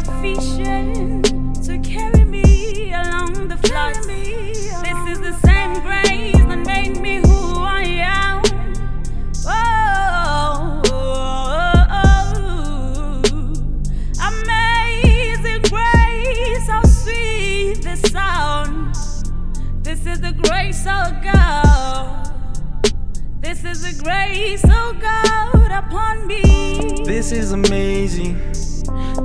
sufficient to carry me along the flight. This is the same grace that made me who I am. Oh, amazing grace, how sweet the sound. This is the grace of God. This is the grace of God upon me. This is amazing.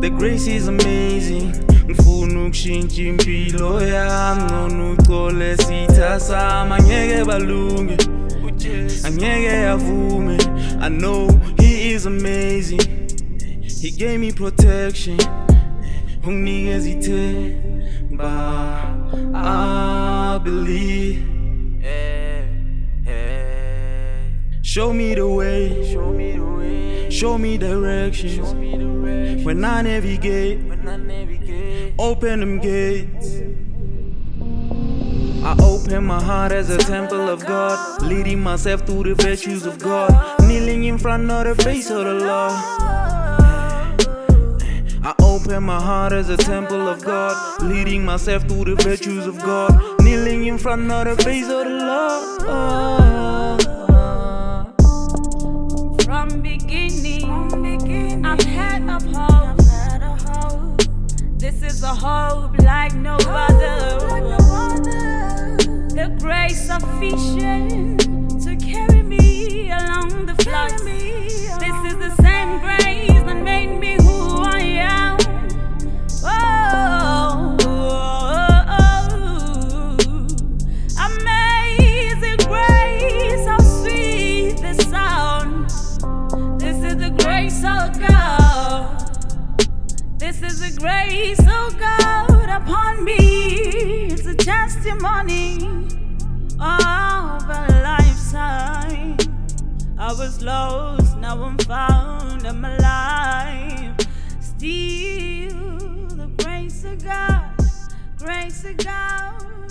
The grace is amazing. Ngifuna ukushintsha impilo yami nonucole sitha sami angeke balunge angeke avume. I know he is amazing. He gave me protection. Unginikeza ithemba. I believe. Show me the way, show me direction. When I navigate, open them gates. I open my heart as a temple of God, leading myself through the virtues of God, kneeling in front of the face of the Lord. I open my heart as a temple of God, leading myself through the virtues of God, kneeling in front of the face of the Lord. From beginning, I've had a hope. This is a hope like no other. The grace sufficient to carry me along the flight. This is the same grace that made me who I am. Oh, amazing grace, how sweet the sound. This is the grace of God. This is the grace of God upon me. It's a testimony of a lifetime. I was lost, now I'm found, I'm alive. Still the grace of God,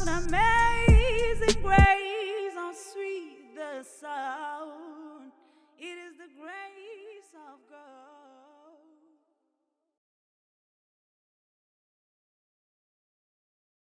amazing grace, how sweet the sound. It is the grace of God.